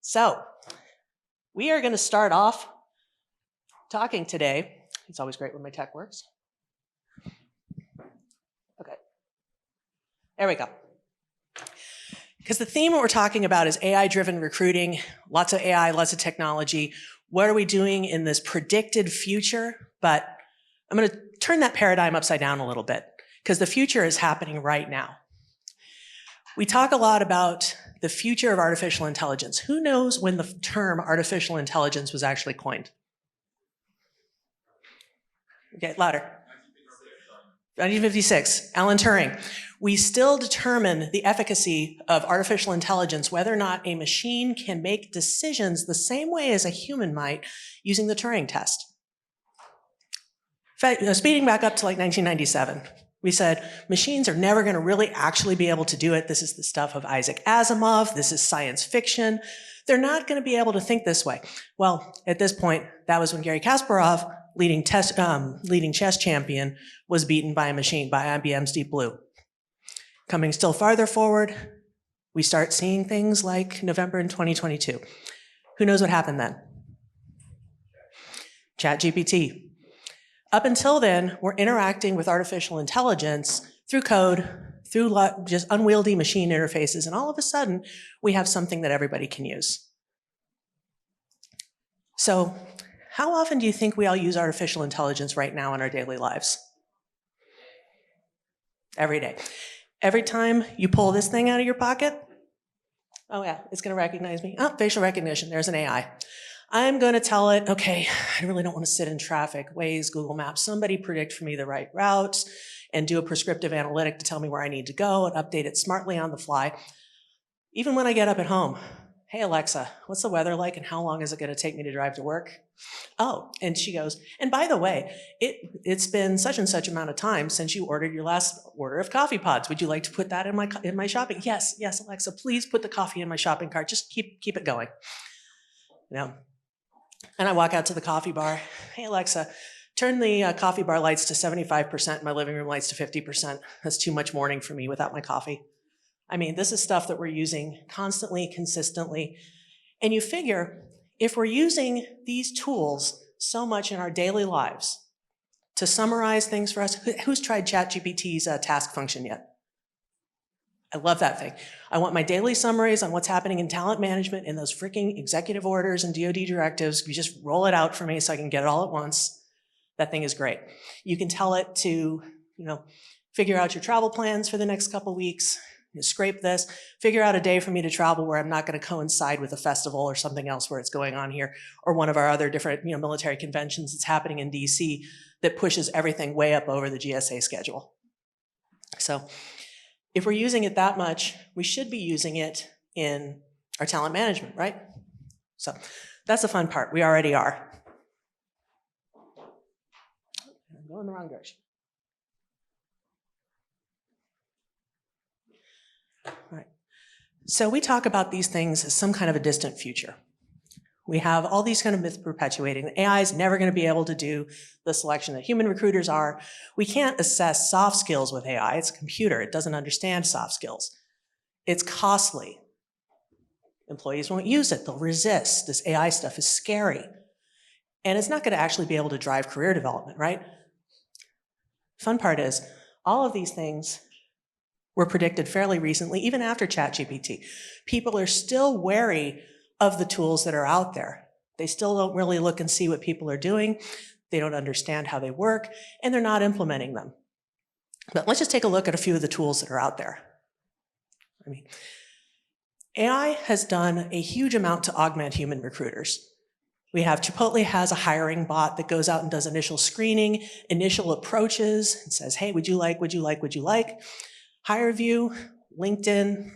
So we are going to start off talking today. It's always great when my tech works. Okay, there we go. Because the theme we're talking about is AI-driven recruiting, lots of AI, lots of technology. What are we doing in this predicted future? But I'm going to turn that paradigm upside down a little bit, because the future is happening right now. We talk a lot about the future of artificial intelligence. Who knows when the term artificial intelligence was actually coined? Okay, louder. 1956, Alan Turing. We still determine the efficacy of artificial intelligence, whether or not a machine can make decisions the same way as a human might using the Turing test. In fact, speeding back up to like 1997, we said machines are never going to really actually be able to do it. This is the stuff of Isaac Asimov. This is science fiction. They're not going to be able to think this way. Well, at this point, that was when Garry Kasparov, leading chess champion, was beaten by a machine, by IBM's Deep Blue. Coming still farther forward, we start seeing things like November in 2022. Who knows what happened then? ChatGPT. Up until then, we're interacting with artificial intelligence through code, through just unwieldy machine interfaces, and all of a sudden, we have something that everybody can use. So, how often do you think we all use artificial intelligence right now in our daily lives? Every day. Every time you pull this thing out of your pocket, oh yeah, it's going to recognize me. Oh, facial recognition, there's an AI. I'm going to tell it, okay, I really don't want to sit in traffic, Waze, Google Maps, somebody predict for me the right routes and do a prescriptive analytic to tell me where I need to go and update it smartly on the fly. Even when I get up at home, hey Alexa, what's the weather like and how long is it going to take me to drive to work? Oh, and she goes, and by the way, it's been such and such amount of time since you ordered your last order of coffee pods. Would you like to put that in my shopping? Yes, Alexa, please put the coffee in my shopping cart. Just keep it going. You know. And I walk out to the coffee bar. Hey Alexa, turn the coffee bar lights to 75%, my living room lights to 50%. That's too much morning for me without my coffee. I mean, this is stuff that we're using constantly, consistently. And you figure, if we're using these tools so much in our daily lives to summarize things for us, who's tried ChatGPT's task function yet? I love that thing. I want my daily summaries on what's happening in talent management and those freaking executive orders and DoD directives. You just roll it out for me so I can get it all at once. That thing is great. You can tell it to, figure out your travel plans for the next couple weeks. Scrape this, figure out a day for me to travel where I'm not going to coincide with a festival or something else where it's going on here, or one of our other different military conventions that's happening in DC that pushes everything way up over the GSA schedule. So if we're using it that much, we should be using it in our talent management, right? So that's the fun part. We already are. I'm going the wrong direction. All right. So we talk about these things as some kind of a distant future. We have all these kind of myths perpetuating. The AI is never going to be able to do the selection that human recruiters are. We can't assess soft skills with AI. It's a computer. It doesn't understand soft skills. It's costly. Employees won't use it. They'll resist. This AI stuff is scary. And it's not going to actually be able to drive career development, right? Fun part is, all of these things were predicted fairly recently, even after ChatGPT. People are still wary of the tools that are out there. They still don't really look and see what people are doing. They don't understand how they work, and they're not implementing them. But let's just take a look at a few of the tools that are out there. AI has done a huge amount to augment human recruiters. We have Chipotle has a hiring bot that goes out and does initial screening, initial approaches, and says, hey, would you like? HireVue, LinkedIn,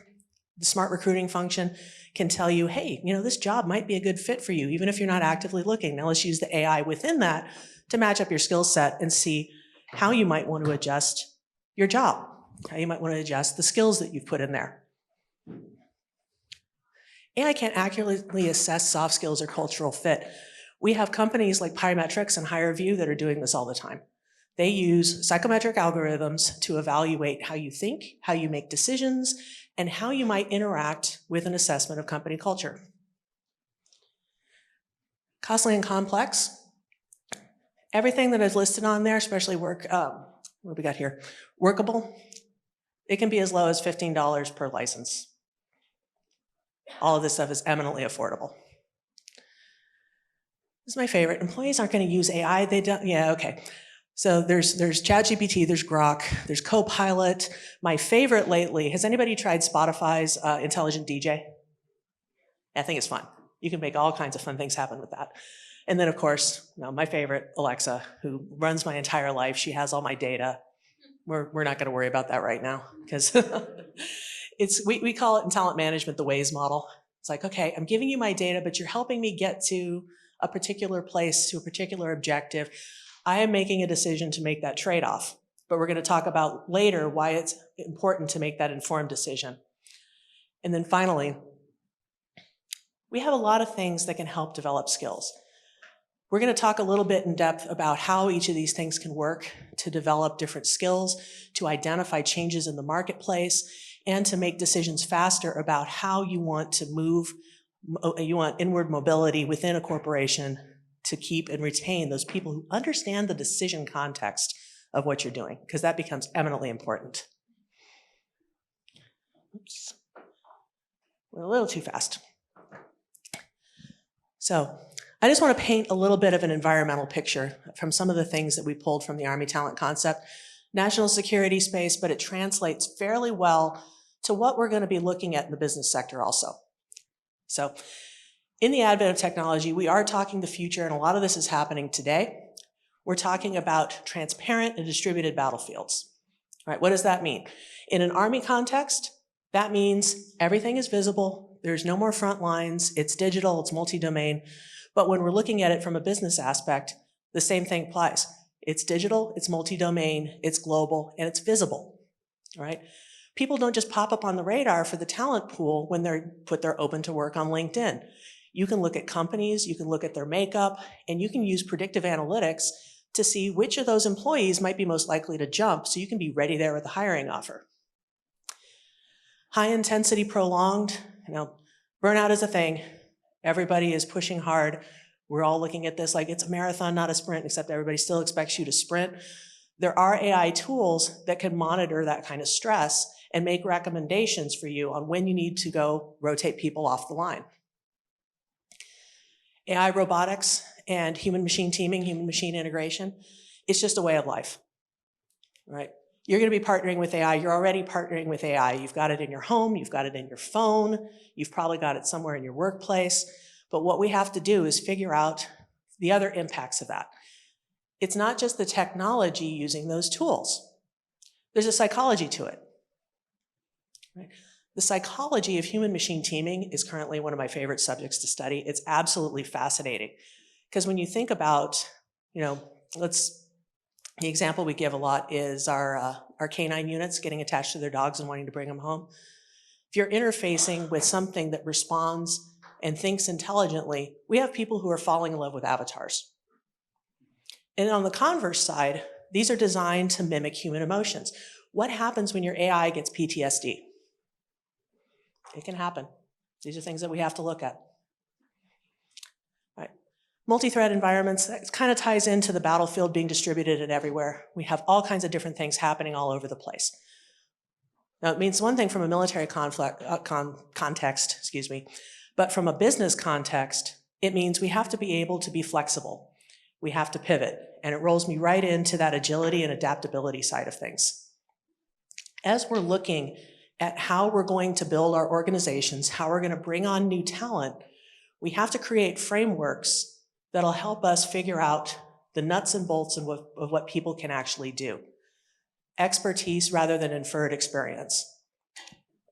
the smart recruiting function can tell you, hey, this job might be a good fit for you, even if you're not actively looking. Now let's use the AI within that to match up your skill set and see how you might want to adjust your job, how you might want to adjust the skills that you've put in there. AI can't accurately assess soft skills or cultural fit. We have companies like Pymetrics and HireVue that are doing this all the time. They use psychometric algorithms to evaluate how you think, how you make decisions, and how you might interact with an assessment of company culture. Costly and complex. Everything that is listed on there, especially what do we got here? Workable. It can be as low as $15 per license. All of this stuff is eminently affordable. This is my favorite. Employees aren't going to use AI. They don't. Yeah, okay. So there's ChatGPT, there's Grok, there's Copilot. My favorite lately, has anybody tried Spotify's Intelligent DJ? I think it's fun. You can make all kinds of fun things happen with that. And then, of course, my favorite, Alexa, who runs my entire life. She has all my data. We're not going to worry about that right now because we call it in talent management the Waze model. It's like, okay, I'm giving you my data, but you're helping me get to a particular place, to a particular objective. I am making a decision to make that trade-off, but we're going to talk about later why it's important to make that informed decision. And then finally, we have a lot of things that can help develop skills. We're going to talk a little bit in depth about how each of these things can work to develop different skills, to identify changes in the marketplace, and to make decisions faster about how you want to move, you want inward mobility within a corporation to keep and retain those people who understand the decision context of what you're doing, because that becomes eminently important. Oops. We're a little too fast. So I just want to paint a little bit of an environmental picture from some of the things that we pulled from the Army Talent Concept. National security space, but it translates fairly well to what we're going to be looking at in the business sector also. So in the advent of technology, we are talking the future, and a lot of this is happening today. We're talking about transparent and distributed battlefields. All right, what does that mean? In an Army context, that means everything is visible, there's no more front lines, it's digital, it's multi-domain. But when we're looking at it from a business aspect, the same thing applies. It's digital, it's multi-domain, it's global, and it's visible, right? People don't just pop up on the radar for the talent pool when they're open to work on LinkedIn. You can look at companies, you can look at their makeup, and you can use predictive analytics to see which of those employees might be most likely to jump so you can be ready there with the hiring offer. High intensity prolonged, burnout is a thing. Everybody is pushing hard. We're all looking at this like it's a marathon, not a sprint, except everybody still expects you to sprint. There are AI tools that can monitor that kind of stress and make recommendations for you on when you need to go rotate people off the line. AI robotics and human-machine teaming, human-machine integration, it's just a way of life, right? You're going to be partnering with AI. You're already partnering with AI. You've got it in your home. You've got it in your phone. You've probably got it somewhere in your workplace. But what we have to do is figure out the other impacts of that. It's not just the technology using those tools. There's a psychology to it, right? The psychology of human-machine teaming is currently one of my favorite subjects to study. It's absolutely fascinating. Because when you think about, the example we give a lot is our canine units getting attached to their dogs and wanting to bring them home. If you're interfacing with something that responds and thinks intelligently, we have people who are falling in love with avatars. And on the converse side, these are designed to mimic human emotions. What happens when your AI gets PTSD? It can happen. These are things that we have to look at. All right. Multi-thread environments, that kind of ties into the battlefield being distributed and everywhere. We have all kinds of different things happening all over the place. Now, it means one thing from a military context, but from a business context, it means we have to be able to be flexible. We have to pivot, and it rolls me right into that agility and adaptability side of things. As we're looking at how we're going to build our organizations, how we're going to bring on new talent, we have to create frameworks that'll help us figure out the nuts and bolts of what people can actually do. Expertise rather than inferred experience.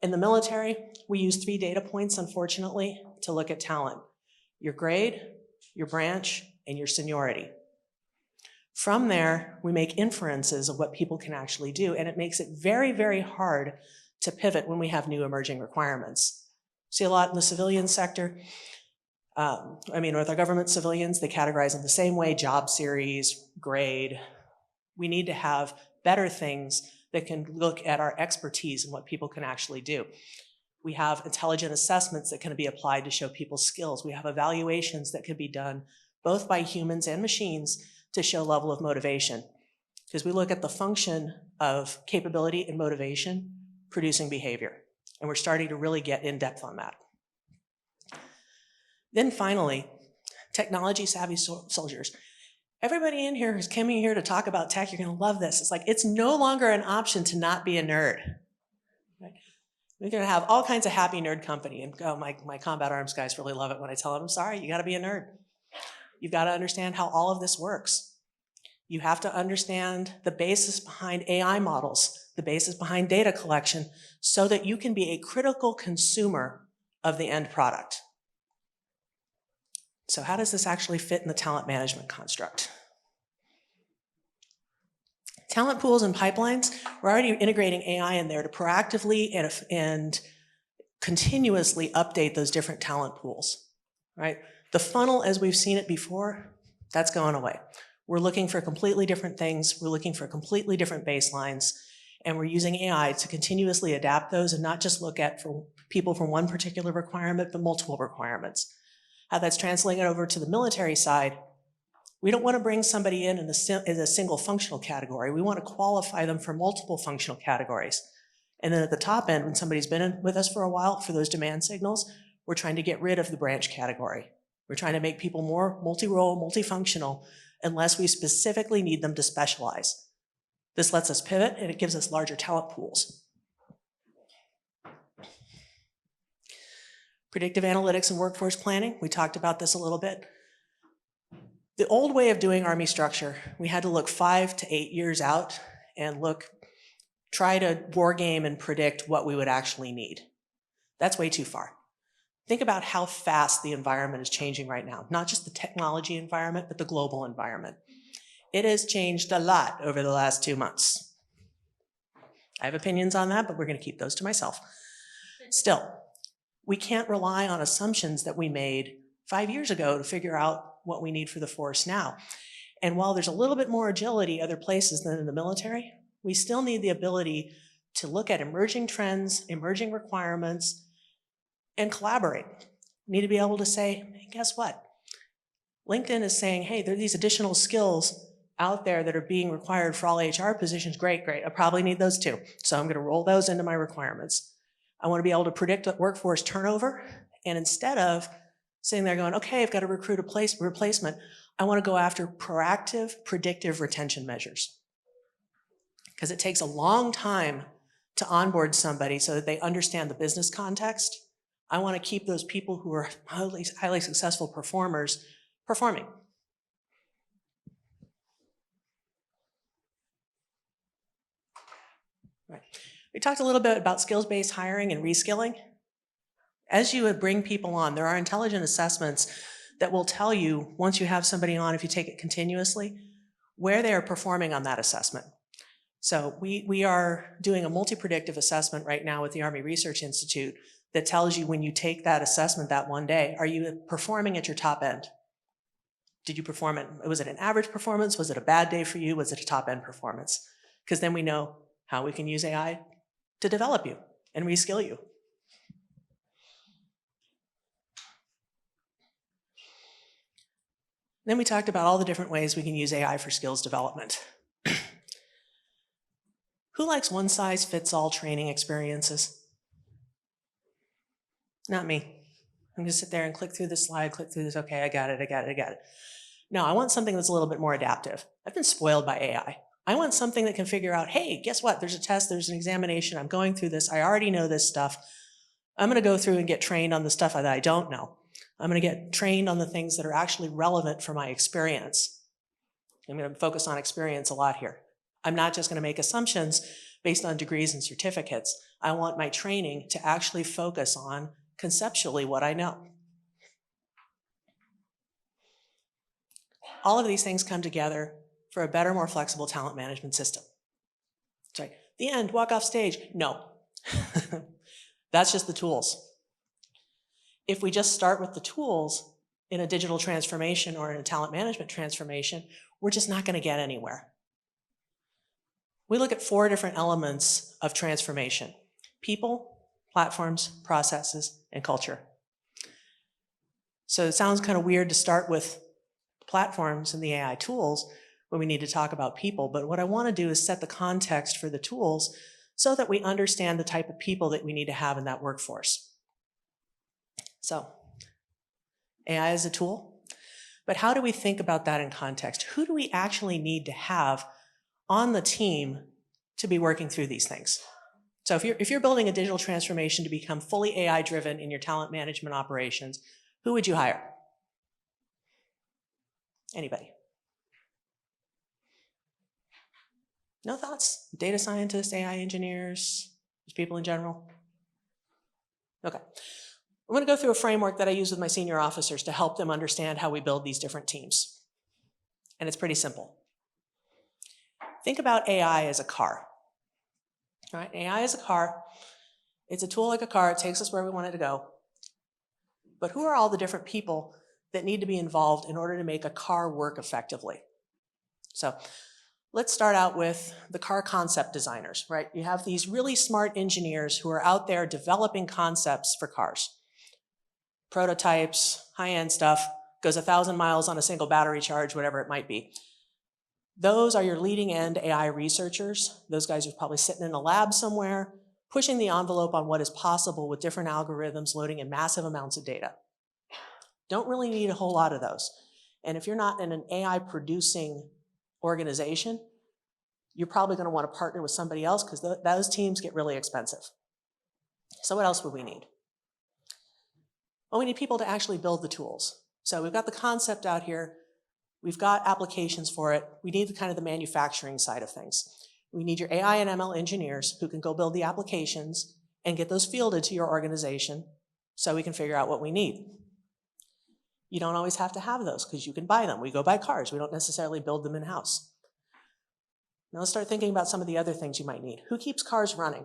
In the military, we use 3 data points, unfortunately, to look at talent. Your grade, your branch, and your seniority. From there, we make inferences of what people can actually do, and it makes it very, very hard to pivot when we have new emerging requirements. See a lot in the civilian sector. With our government civilians, they categorize them the same way: job series, grade. We need to have better things that can look at our expertise and what people can actually do. We have intelligent assessments that can be applied to show people's skills. We have evaluations that can be done both by humans and machines, to show level of motivation. Because we look at the function of capability and motivation producing behavior. And we're starting to really get in depth on that. Then finally, technology savvy soldiers. Everybody in here who's coming here to talk about tech, you're going to love this. It's like, it's no longer an option to not be a nerd. Right? We're going to have all kinds of happy nerd company. And oh, my combat arms guys really love it when I tell them, I'm sorry, you got to be a nerd. You've got to understand how all of this works. You have to understand the basis behind AI models, the basis behind data collection, so that you can be a critical consumer of the end product. So how does this actually fit in the talent management construct? Talent pools and pipelines, we're already integrating AI in there to proactively and continuously update those different talent pools, right? The funnel, as we've seen it before, that's going away. We're looking for completely different things. We're looking for completely different baselines, and we're using AI to continuously adapt those and not just look at for people from one particular requirement, but multiple requirements. How that's translating over to the military side, we don't want to bring somebody in a single functional category. We want to qualify them for multiple functional categories. And then at the top end, when somebody's been with us for a while for those demand signals, we're trying to get rid of the branch category. We're trying to make people more multi-role, multifunctional, unless we specifically need them to specialize. This lets us pivot, and it gives us larger talent pools. Predictive analytics and workforce planning, we talked about this a little bit. The old way of doing Army structure, we had to look 5 to 8 years out and try to war game and predict what we would actually need. That's way too far. Think about how fast the environment is changing right now, not just the technology environment, but the global environment. It has changed a lot over the last 2 months. I have opinions on that, but we're going to keep those to myself. Still, we can't rely on assumptions that we made 5 years ago to figure out what we need for the force now. And while there's a little bit more agility other places than in the military, we still need the ability to look at emerging trends, emerging requirements, and collaborate. We need to be able to say, hey, guess what? LinkedIn is saying, hey, there are these additional skills out there that are being required for all HR positions. Great, great. I probably need those too. So I'm going to roll those into my requirements. I want to be able to predict workforce turnover. And instead of sitting there going, okay, I've got to recruit a replacement, I want to go after proactive, predictive retention measures. Because it takes a long time to onboard somebody so that they understand the business context. I want to keep those people who are highly successful performers performing. Right. We talked a little bit about skills-based hiring and reskilling. As you would bring people on, there are intelligent assessments that will tell you, once you have somebody on, if you take it continuously, where they are performing on that assessment. So we are doing a multi-predictive assessment right now with the Army Research Institute that tells you when you take that assessment that one day, are you performing at your top end? Did you perform it? Was it an average performance? Was it a bad day for you? Was it a top end performance? Because then we know how we can use AI to develop you and reskill you. Then we talked about all the different ways we can use AI for skills development. Who likes one-size-fits-all training experiences? Not me. I'm going to sit there and click through this slide, click through this, okay, I got it. No, I want something that's a little bit more adaptive. I've been spoiled by AI. I want something that can figure out, hey, guess what? There's a test, there's an examination, I'm going through this, I already know this stuff. I'm going to go through and get trained on the stuff that I don't know. I'm going to get trained on the things that are actually relevant for my experience. I'm going to focus on experience a lot here. I'm not just going to make assumptions based on degrees and certificates. I want my training to actually focus on conceptually what I know. All of these things come together for a better, more flexible talent management system. Sorry, the end, walk off stage. No, that's just the tools. If we just start with the tools in a digital transformation or in a talent management transformation, we're just not going to get anywhere. We look at 4 different elements of transformation: people, platforms, processes, and culture. So it sounds kind of weird to start with platforms and the AI tools when we need to talk about people, but what I want to do is set the context for the tools so that we understand the type of people that we need to have in that workforce. So, AI is a tool, but how do we think about that in context? Who do we actually need to have on the team to be working through these things? So if you're building a digital transformation to become fully AI driven in your talent management operations, who would you hire? Anybody? No thoughts? Data scientists, AI engineers, just people in general? Okay. I'm going to go through a framework that I use with my senior officers to help them understand how we build these different teams. And it's pretty simple. Think about AI as a car. All right? AI is a car. It's a tool like a car. It takes us where we want it to go. But who are all the different people that need to be involved in order to make a car work effectively? So let's start out with the car concept designers, right? You have these really smart engineers who are out there developing concepts for cars. Prototypes, high-end stuff, goes 1,000 miles on a single battery charge, whatever it might be. Those are your leading-end AI researchers. Those guys are probably sitting in a lab somewhere, pushing the envelope on what is possible with different algorithms loading in massive amounts of data. Don't really need a whole lot of those. And if you're not in an AI producing organization, you're probably going to want to partner with somebody else because those teams get really expensive. So what else would we need? Well, we need people to actually build the tools. So we've got the concept out here. We've got applications for it. We need the kind of the manufacturing side of things. We need your AI and ML engineers who can go build the applications and get those fielded to your organization so we can figure out what we need. You don't always have to have those because you can buy them. We go buy cars. We don't necessarily build them in-house. Now let's start thinking about some of the other things you might need. Who keeps cars running?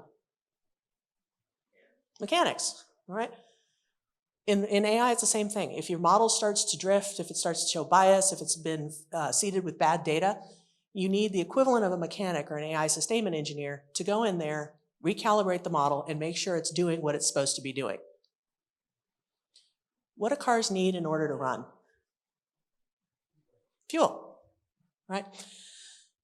Mechanics, all right? In AI, it's the same thing. If your model starts to drift, if it starts to show bias, if it's been seeded with bad data, you need the equivalent of a mechanic or an AI sustainment engineer to go in there, recalibrate the model, and make sure it's doing what it's supposed to be doing. What do cars need in order to run? Fuel, right?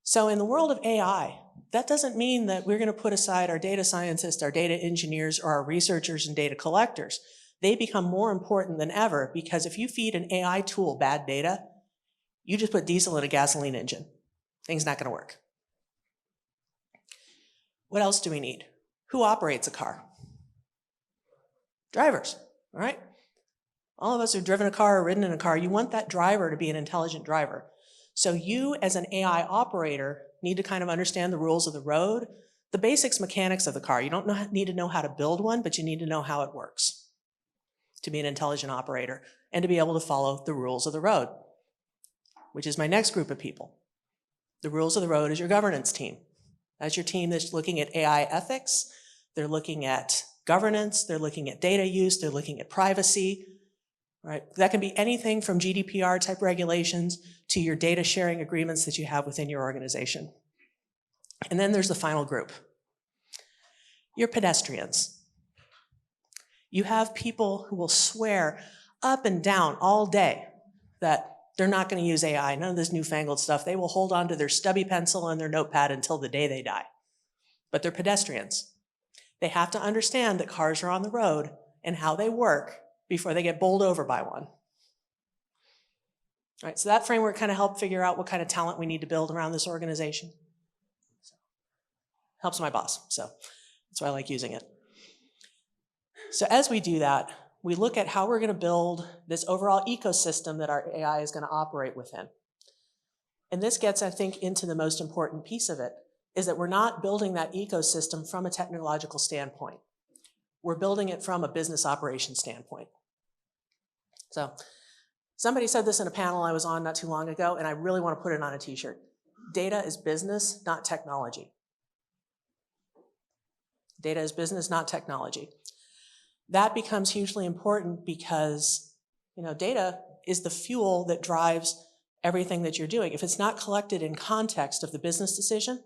So in the world of AI, that doesn't mean that we're going to put aside our data scientists, our data engineers, or our researchers and data collectors. They become more important than ever because if you feed an AI tool bad data, you just put diesel in a gasoline engine. Thing's not going to work. What else do we need? Who operates a car? Drivers, all right? All of us who've driven a car or ridden in a car, you want that driver to be an intelligent driver. So you, as an AI operator, need to kind of understand the rules of the road, the basics mechanics of the car. You don't need to know how to build one, but you need to know how it works to be an intelligent operator and to be able to follow the rules of the road, which is my next group of people. The rules of the road is your governance team. That's your team that's looking at AI ethics. They're looking at governance. They're looking at data use. They're looking at privacy. Right? That can be anything from GDPR type regulations to your data sharing agreements that you have within your organization. And then there's the final group. Your pedestrians. You have people who will swear up and down all day that they're not going to use AI, none of this newfangled stuff. They will hold on to their stubby pencil and their notepad until the day they die. But they're pedestrians. They have to understand that cars are on the road and how they work before they get bowled over by one. All right, so that framework kind of helped figure out what kind of talent we need to build around this organization. Helps my boss, so that's why I like using it. So as we do that, we look at how we're going to build this overall ecosystem that our AI is going to operate within. And this gets, I think, into the most important piece of it, is that we're not building that ecosystem from a technological standpoint. We're building it from a business operation standpoint. So somebody said this in a panel I was on not too long ago, and I really want to put it on a t-shirt. Data is business, not technology. Data is business, not technology. That becomes hugely important because, data is the fuel that drives everything that you're doing. If it's not collected in context of the business decision,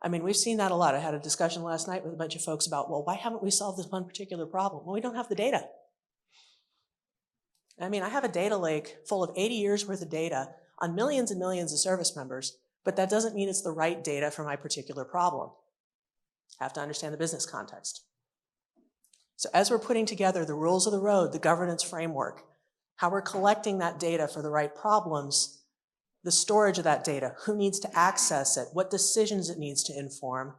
we've seen that a lot. I had a discussion last night with a bunch of folks about, well, why haven't we solved this one particular problem? Well, we don't have the data. I mean, I have a data lake full of 80 years worth of data on millions and millions of service members, but that doesn't mean it's the right data for my particular problem. I have to understand the business context. So as we're putting together the rules of the road, the governance framework, how we're collecting that data for the right problems, the storage of that data, who needs to access it, what decisions it needs to inform,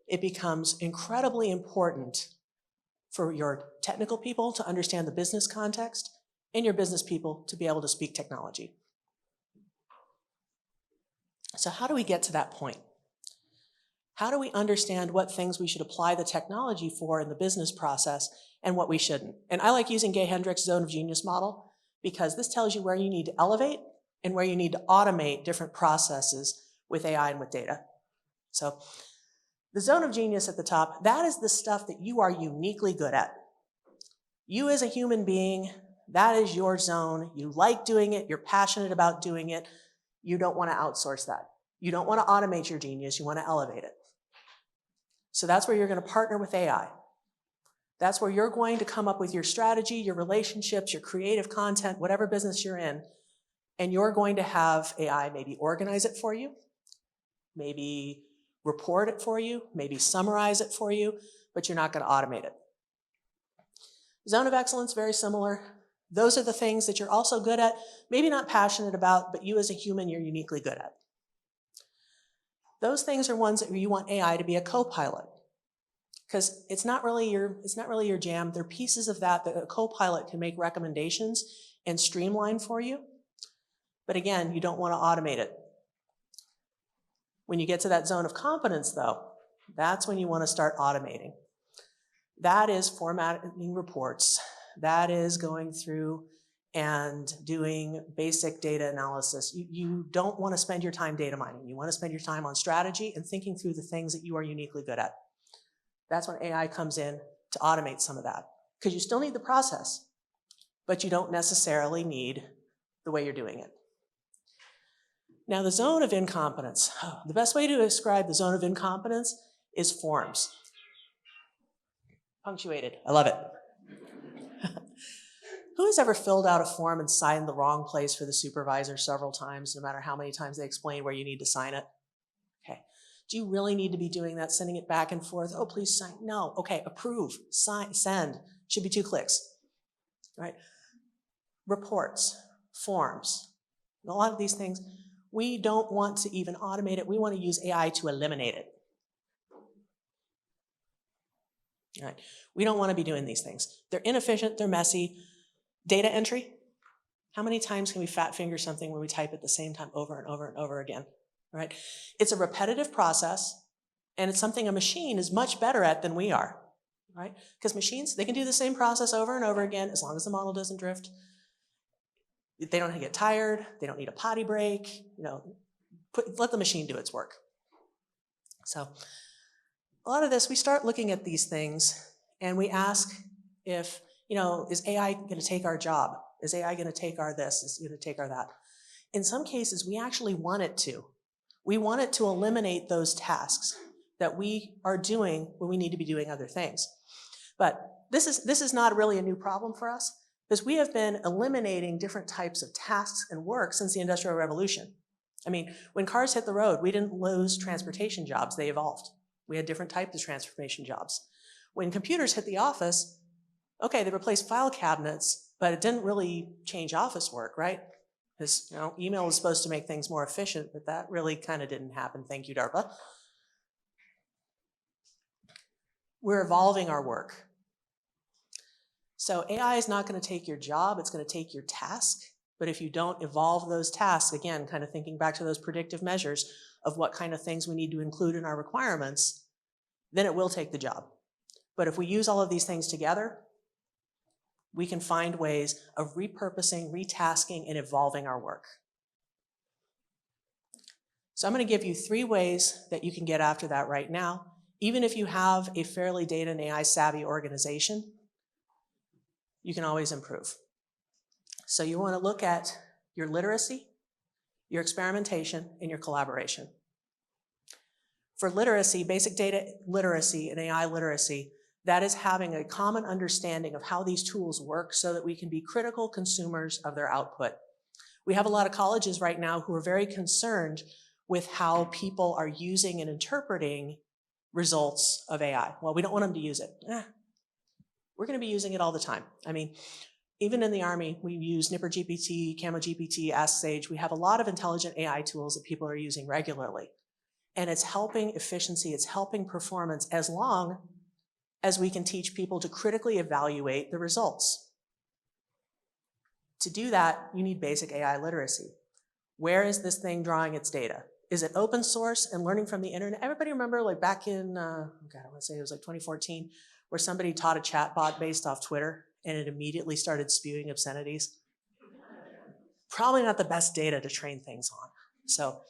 it becomes incredibly important for your technical people to understand the business context and your business people to be able to speak technology. So how do we get to that point? How do we understand what things we should apply the technology for in the business process and what we shouldn't? And I like using Gay Hendricks' zone of genius model because this tells you where you need to elevate and where you need to automate different processes with AI and with data. So the zone of genius at the top, that is the stuff that you are uniquely good at. You as a human being, that is your zone. You like doing it. You're passionate about doing it. You don't want to outsource that. You don't want to automate your genius. You want to elevate it. So that's where you're going to partner with AI. That's where you're going to come up with your strategy, your relationships, your creative content, whatever business you're in, and you're going to have AI maybe organize it for you, maybe report it for you, maybe summarize it for you, but you're not going to automate it. Zone of excellence, very similar. Those are the things that you're also good at, maybe not passionate about, but you as a human, you're uniquely good at. Those things are ones that you want AI to be a co-pilot, because it's not really your jam. They're pieces of that a co-pilot can make recommendations and streamline for you. But again, you don't want to automate it. When you get to that zone of competence, though, that's when you want to start automating. That is formatting reports. That is going through and doing basic data analysis. You don't want to spend your time data mining. You want to spend your time on strategy and thinking through the things that you are uniquely good at. That's when AI comes in to automate some of that. Because you still need the process, but you don't necessarily need the way you're doing it. Now, the zone of incompetence. The best way to describe the zone of incompetence is forms. Punctuated. I love it. Who has ever filled out a form and signed the wrong place for the supervisor several times, no matter how many times they explain where you need to sign it? Okay. Do you really need to be doing that, sending it back and forth? Oh, please sign. No. Okay, approve, sign, send. Should be 2 clicks. Right? Reports, forms, a lot of these things, we don't want to even automate it. We want to use AI to eliminate it. All right. We don't want to be doing these things. They're inefficient, they're messy. Data entry, how many times can we fat finger something when we type at the same time over and over and over again, right? It's a repetitive process, and it's something a machine is much better at than we are, right? Because machines, they can do the same process over and over again as long as the model doesn't drift. They don't get tired, they don't need a potty break, let the machine do its work. So a lot of this, we start looking at these things and we ask if, is AI going to take our job? Is AI going to take our this? Is it going to take our that? In some cases, we actually want it to. We want it to eliminate those tasks that we are doing when we need to be doing other things. But this is not really a new problem for us, because we have been eliminating different types of tasks and work since the Industrial Revolution. I mean, when cars hit the road, we didn't lose transportation jobs, they evolved. We had different types of transportation jobs. When computers hit the office, okay, they replaced file cabinets, but it didn't really change office work, right? Because email was supposed to make things more efficient, but that really kind of didn't happen. Thank you, DARPA. We're evolving our work. So AI is not going to take your job, it's going to take your task. But if you don't evolve those tasks, again, kind of thinking back to those predictive measures of what kind of things we need to include in our requirements, then it will take the job. But if we use all of these things together, we can find ways of repurposing, retasking, and evolving our work. So I'm going to give you 3 ways that you can get after that right now. Even if you have a fairly data and AI savvy organization, you can always improve. So you want to look at your literacy, your experimentation, and your collaboration. For literacy, basic data literacy and AI literacy, That is having a common understanding of how these tools work so that we can be critical consumers of their output. We have a lot of colleges right now who are very concerned with how people are using and interpreting results of AI. Well, we don't want them to use it. We're going to be using it all the time. I mean, even in the Army, we use Nipper GPT, Camo GPT, Ask Sage. We have a lot of intelligent AI tools that people are using regularly. And it's helping efficiency, it's helping performance as long as we can teach people to critically evaluate the results. To do that, you need basic AI literacy. Where is this thing drawing its data? Is it open source and learning from the internet? Everybody remember like back in, I want to say it was like 2014, where somebody taught a chatbot based off Twitter and it immediately started spewing obscenities? Probably not the best data to train things on. So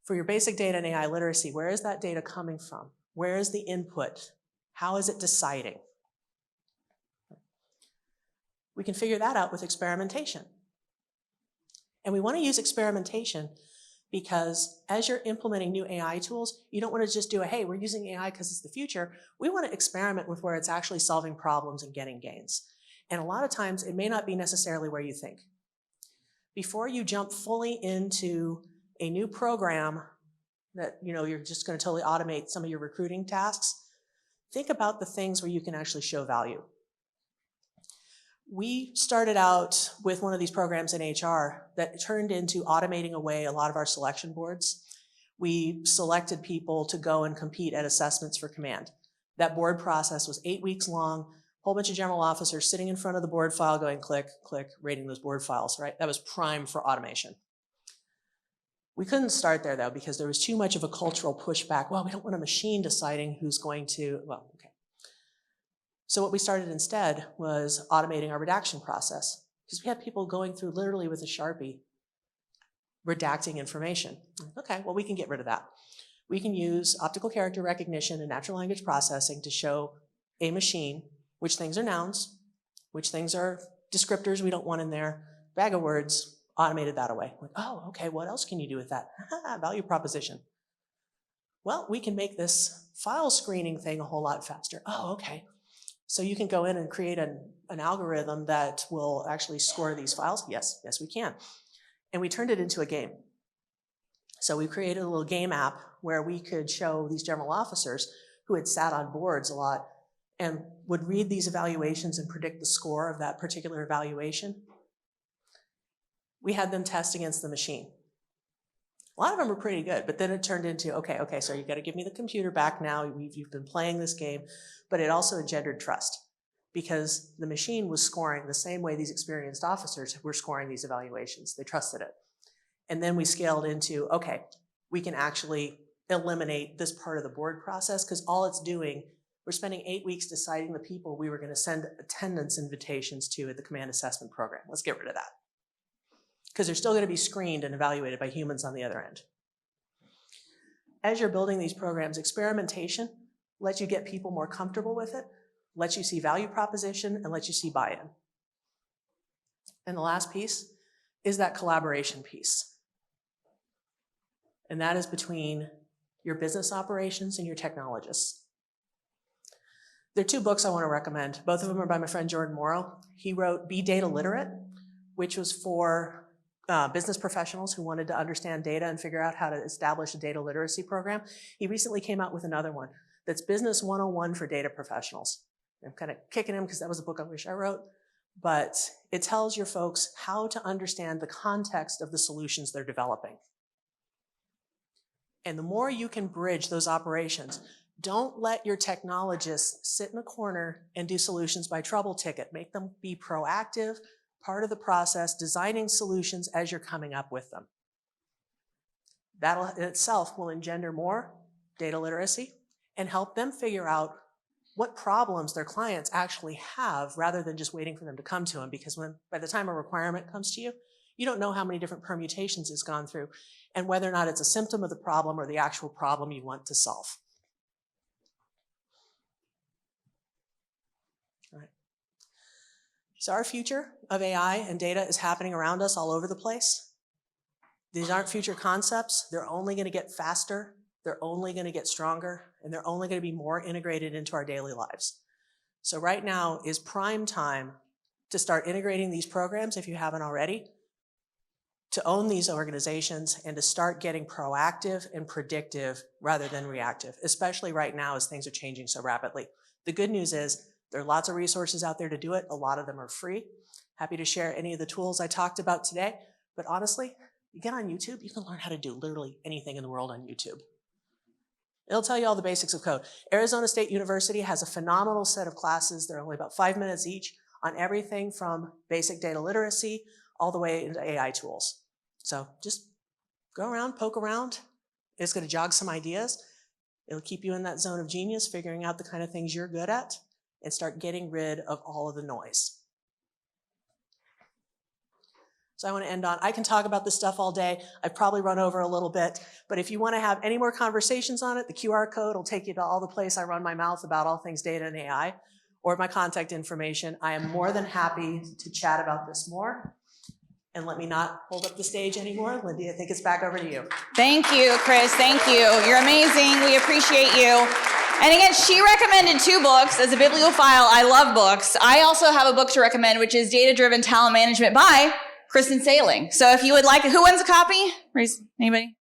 for your basic data and AI literacy, where is that data coming from? Where is the input? How is it deciding? We can figure that out with experimentation. And we want to use experimentation because as you're implementing new AI tools, you don't want to just do a, hey, we're using AI because it's the future. We want to experiment with where it's actually solving problems and getting gains. And a lot of times it may not be necessarily where you think. Before you jump fully into a new program that you're just going to totally automate some of your recruiting tasks, think about the things where you can actually show value. We started out with one of these programs in HR that turned into automating away a lot of our selection boards. We selected people to go and compete at assessments for command. That board process was 8 weeks long, a whole bunch of general officers sitting in front of the board file going click, click, rating those board files, right? That was prime for automation. We couldn't start there though because there was too much of a cultural pushback. Well, we don't want a machine deciding who's going to, well, okay. So what we started instead was automating our redaction process because we had people going through literally with a Sharpie redacting information. Okay, well, we can get rid of that. We can use optical character recognition and natural language processing to show a machine which things are nouns, which things are descriptors we don't want in there, bag of words, automated that away. Like, oh, okay, what else can you do with that? Value proposition. Well, we can make this file screening thing a whole lot faster. Oh, okay. So you can go in and create an algorithm that will actually score these files? Yes, we can. And we turned it into a game. So we created a little game app where we could show these general officers who had sat on boards a lot and would read these evaluations and predict the score of that particular evaluation. We had them test against the machine. A lot of them were pretty good, but then it turned into, okay, so you got to give me the computer back now. You've been playing this game, but it also engendered trust because the machine was scoring the same way these experienced officers were scoring these evaluations. They trusted it. And then we scaled into, okay, we can actually eliminate this part of the board process because all it's doing, we're spending 8 weeks deciding the people we were going to send attendance invitations to at the command assessment program. Let's get rid of that. Because they're still going to be screened and evaluated by humans on the other end. As you're building these programs, experimentation lets you get people more comfortable with it, lets you see value proposition, and lets you see buy-in. And the last piece is that collaboration piece. And that is between your business operations and your technologists. There are 2 books I want to recommend. Both of them are by my friend Jordan Morrow. He wrote Be Data Literate, which was for business professionals who wanted to understand data and figure out how to establish a data literacy program. He recently came out with another one that's Business 101 for data professionals. I'm kind of kicking him because that was a book I wish I wrote, but it tells your folks how to understand the context of the solutions they're developing. And the more you can bridge those operations, don't let your technologists sit in a corner and do solutions by trouble ticket. Make them be proactive, part of the process, designing solutions as you're coming up with them. That in itself will engender more data literacy and help them figure out what problems their clients actually have rather than just waiting for them to come to them, because by the time a requirement comes to you, you don't know how many different permutations it's gone through and whether or not it's a symptom of the problem or the actual problem you want to solve. So our future of AI and data is happening around us all over the place. These aren't future concepts. They're only going to get faster. They're only going to get stronger. And they're only going to be more integrated into our daily lives. So right now is prime time to start integrating these programs, if you haven't already, to own these organizations and to start getting proactive and predictive rather than reactive, especially right now as things are changing so rapidly. The good news is there are lots of resources out there to do it. A lot of them are free. Happy to share any of the tools I talked about today. But honestly, you get on YouTube, you can learn how to do literally anything in the world on YouTube. It'll tell you all the basics of code. Arizona State University has a phenomenal set of classes. They're only about 5 minutes each on everything from basic data literacy all the way into AI tools. So just go around, poke around. It's going to jog some ideas. It'll keep you in that zone of genius, figuring out the kind of things you're good at, and start getting rid of all of the noise. So I want to end on, I can talk about this stuff all day. I've probably run over a little bit, but if you want to have any more conversations on it, the QR code will take you to all the place I run my mouth about all things data and AI, or my contact information. I am more than happy to chat about this more. And let me not hold up the stage anymore. Lindy, I think it's back over to you. Thank you, Kris. Thank you. You're amazing. We appreciate you. And again, she recommended 2 books. As a bibliophile, I love books. I also have a book to recommend, which is Data-Driven Talent Management by Kris Saling. So if you would like it, who wants a copy? Raise anybody?